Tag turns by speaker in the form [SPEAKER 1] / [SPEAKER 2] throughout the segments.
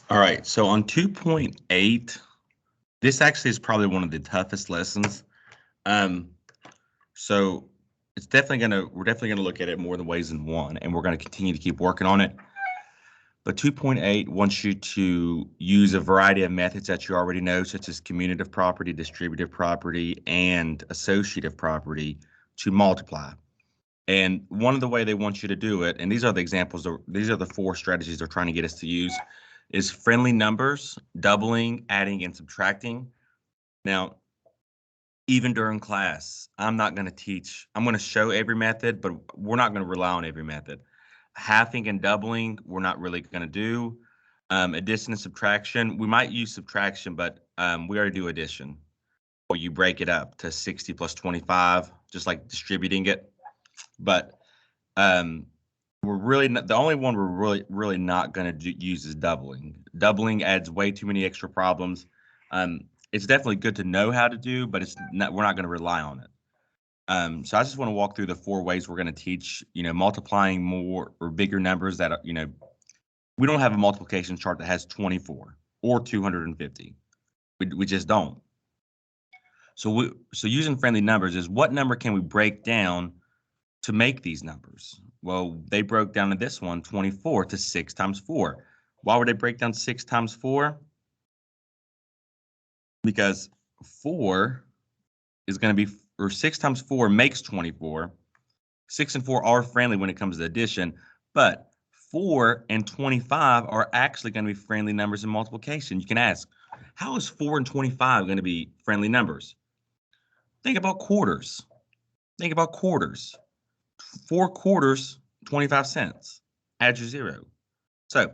[SPEAKER 1] All right, so on 2.8, this actually is probably one of the toughest lessons. Um, so we're definitely gonna look at it more than ways than one, and we're gonna continue to keep working on it. But 2.8 wants you to use a variety of methods that you already know, such as commutative property, distributive property, and associative property to multiply. And one of the way they want you to do it, and these are the examples, these are the four strategies they're trying to get us to use, is friendly numbers, doubling, adding, and subtracting. Now, even during class, I'm not going to teach, I'm going to show every method, but we're not going to rely on every method. Halving and doubling, we're not really going to do. Addition and subtraction, we might use subtraction, but we already do addition, or you break it up to 60 plus 25, just like distributing it. But we're really not, the only one we're really not going to use is doubling. Doubling adds way too many extra problems. It's definitely good to know how to do, but we're not going to rely on it. So I just want to walk through the four ways we're going to teach, multiplying more or bigger numbers that, we don't have a multiplication chart that has 24 or 250. We just don't. So using friendly numbers is what number can we break down to make these numbers? Well, they broke down to this one, 24, to 6 times 4. Why would they break down 6 times 4? Because 4 is going to be, or 6 times 4 makes 24. 6 and 4 are friendly when it comes to addition, but 4 and 25 are actually going to be friendly numbers in multiplication. You can ask, how is 4 and 25 going to be friendly numbers? Think about quarters. Think about quarters. 4 quarters, 25 cents. Add your 0. So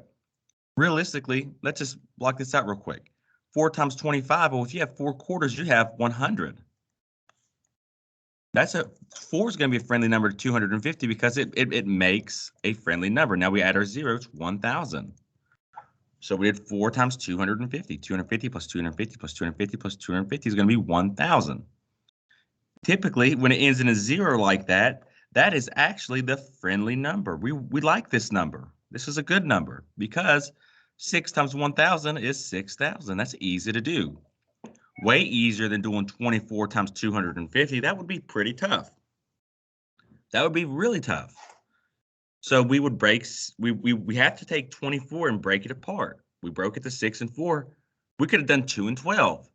[SPEAKER 1] realistically, let's just block this out real quick. 4 times 25, well, if you have 4 quarters, you have 100. 4 is going to be a friendly number to 250 because it makes a friendly number. Now we add our 0, it's 1,000. So we did 4 times 250. 250 plus 250 plus 250 plus 250 is going to be 1,000. Typically, when it ends in a 0 like that, that is actually the friendly number. We like this number. This is a good number because 6 times 1,000 is 6,000. That's easy to do. Way easier than doing 24 times 250. That would be pretty tough. That would be really tough. So we would we have to take 24 and break it apart. We broke it to 6 and 4. We could have done 2 and 12.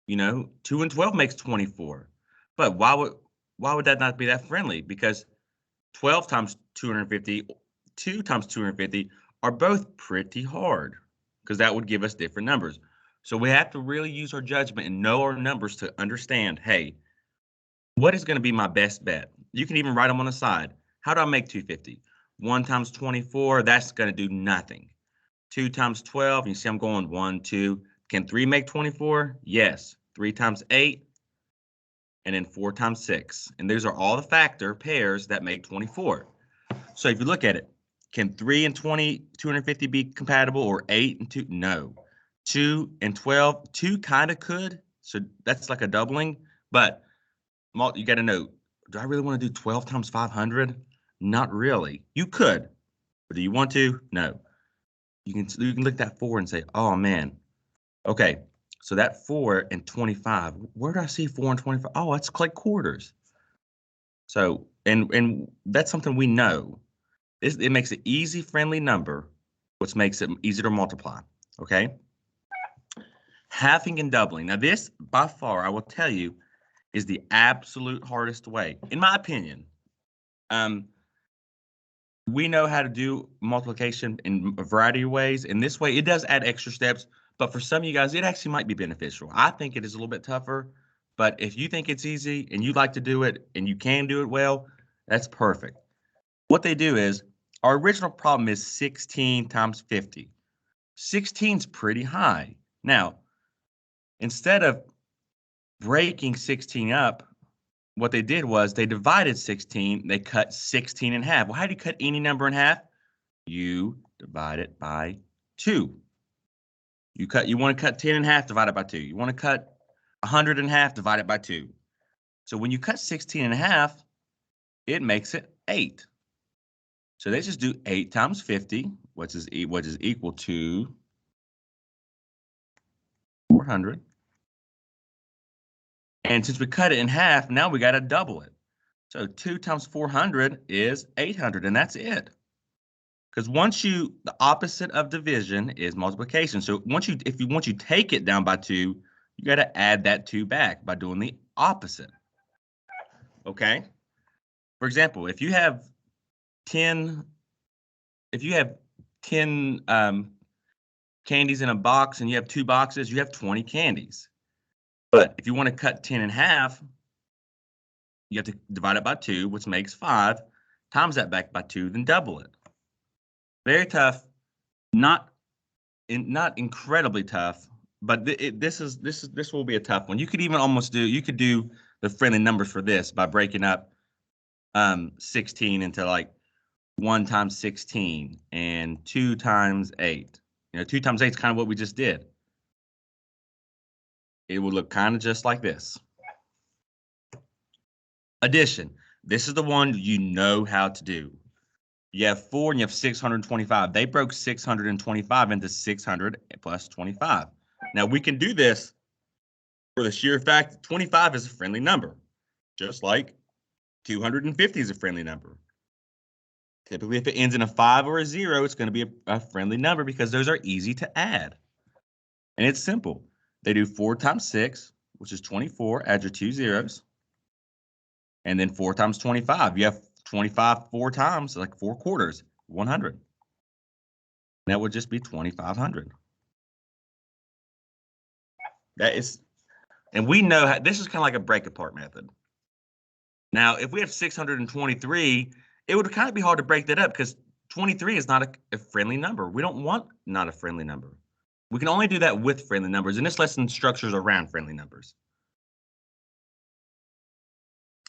[SPEAKER 1] 2 and 12 makes 24. But why would that not be that friendly? Because 12 times 250, 2 times 250 are both pretty hard because that would give us different numbers. So we have to really use our judgment and know our numbers to understand, hey, what is going to be my best bet? You can even write them on the side. How do I make 250? 1 times 24, that's going to do nothing. 2 times 12, you see I'm going 1, 2. Can 3 make 24? Yes. 3 times 8, and then 4 times 6. And those are all the factor pairs that make 24. So if you look at it, can 3 and 250 be compatible, or 8 and 2? No. 2 and 12, 2 kind of could. So that's like a doubling. But you got to know, do I really want to do 12 times 500? Not really. You could. But do you want to? No. You can look at that 4 and say, oh, man. Okay, so that 4 and 25, where do I see 4 and 25? Oh, it's like quarters. So, and that's something we know. It makes an easy, friendly number, which makes it easy to multiply, okay? Halving and doubling. Now this, by far, I will tell you, is the absolute hardest way, in my opinion. We know how to do multiplication in a variety of ways. In this way, it does add extra steps, but for some of you guys, it actually might be beneficial. I think it is a little bit tougher, but if you think it's easy and you like to do it and you can do it well, that's perfect. What they do is, our original problem is 16 times 50. 16 is pretty high. Now, instead of breaking 16 up, what they did was they divided 16, they cut 16 in half. Well, how do you cut any number in half? You divide it by 2. You want to cut 10 in half, divide it by 2. You want to cut 100 in half, divide it by 2. So when you cut 16 in half, it makes it 8. So they just do 8 times 50, which is equal to 400. And since we cut it in half, now we got to double it. So 2 times 400 is 800, and that's it. Because the opposite of division is multiplication. So once you take it down by 2, you got to add that 2 back by doing the opposite. Okay? For example, if you have 10 candies in a box and you have 2 boxes, you have 20 candies. But if you want to cut 10 in half, you have to divide it by 2, which makes 5, times that back by 2, then double it. Very tough, not incredibly tough, but this will be a tough one. You could even you could do the friendly numbers for this by breaking up 16 into like 1 times 16 and 2 times 8. 2 times 8 is kind of what we just did. It will look kind of just like this. Addition. This is the one you know how to do. You have 4 and you have 625. They broke 625 into 600 plus 25. Now we can do this for the sheer fact that 25 is a friendly number, just like 250 is a friendly number. Typically, if it ends in a 5 or a 0, it's going to be a friendly number because those are easy to add. And it's simple. They do 4 times 6, which is 24. Add your 2 zeros. And then 4 times 25. You have 25 4 times, like 4 quarters, 100. That would just be 2,500. And we know this is kind of like a break apart method. Now, if we have 623, it would kind of be hard to break that up because 23 is not a friendly number. We don't want not a friendly number. We can only do that with friendly numbers, and this lesson structures around friendly numbers.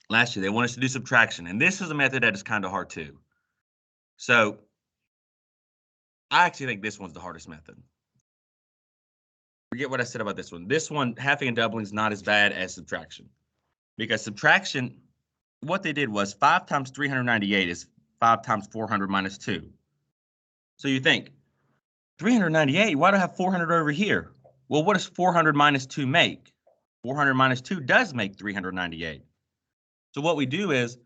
[SPEAKER 1] Last year, they want us to do subtraction, and this is a method that is kind of hard too. So I actually think this one's the hardest method. Forget what I said about this one. This one, halving and doubling, is not as bad as subtraction. Because subtraction, what they did was 5 times 398 is 5 times 400 minus 2. So you think, 398, why do I have 400 over here? Well, what does 400 minus 2 make? 400 minus 2 does make 398. So what we do is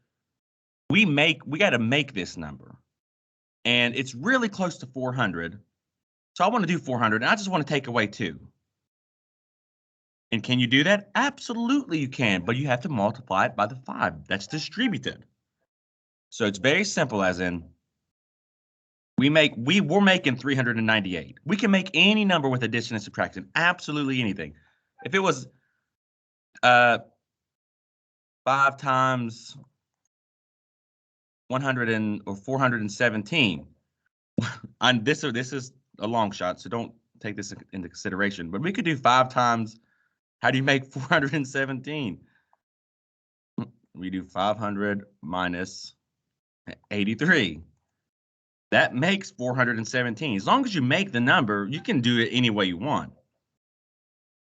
[SPEAKER 1] we got to make this number. And it's really close to 400. So I want to do 400, and I just want to take away 2. And can you do that? Absolutely you can, but you have to multiply it by the 5. That's distributed. So it's very simple, as in we're making 398. We can make any number with addition and subtraction, absolutely anything. If it was 5 times 100 or 417, and this is a long shot, so don't take this into consideration. But we could do 5 times. How do you make 417? We do 500 minus 83. That makes 417. As long as you make the number, you can do it any way you want.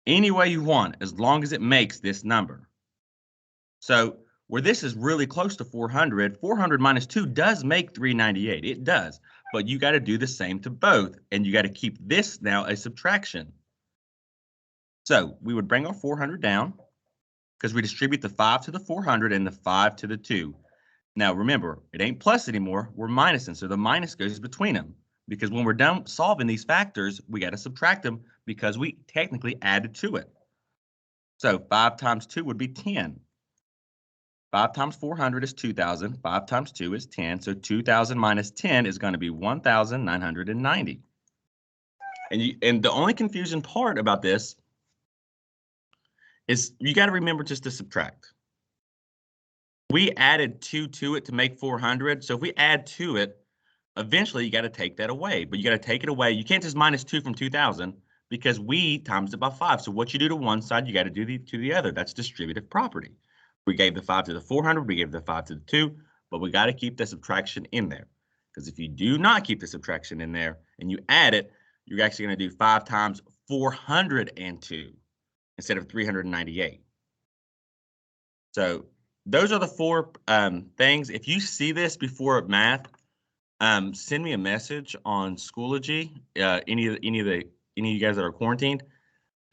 [SPEAKER 1] Any way you want, as long as it makes this number. So where this is really close to 400, 400 minus 2 does make 398. It does. But you got to do the same to both, and you got to keep this now a subtraction. So we would bring our 400 down because we distribute the 5 to the 400 and the 5 to the 2. Now remember, it ain't plus anymore, we're minusing, so the minus goes between them. Because when we're done solving these factors, we got to subtract them because we technically added to it. So 5 times 2 would be 10. 5 times 400 is 2,000. 5 times 2 is 10. So 2,000 minus 10 is going to be 1,990. And the only confusing part about this is you got to remember just to subtract. We added 2 to it to make 400. So if we add to it, eventually you got to take that away. But you got to take it away. You can't just minus 2 from 2,000 because we times it by 5. So what you do to one side, you got to do to the other. That's distributive property. We gave the 5 to the 400. We gave the 5 to the 2. But we got to keep the subtraction in there. Because if you do not keep the subtraction in there and you add it, you're actually going to do 5 times 402. Instead of 398. So those are the 4 things. If you see this before math, send me a message on Schoology. Any of you guys that are quarantined,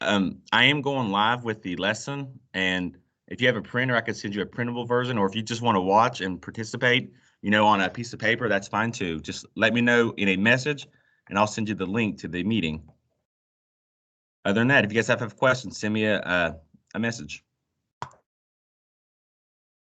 [SPEAKER 1] I am going live with the lesson, and if you have a printer, I could send you a printable version, or if you just want to watch and participate, on a piece of paper, that's fine too. Just let me know in a message, and I'll send you the link to the meeting. Other than that, if you guys have questions, send me a message.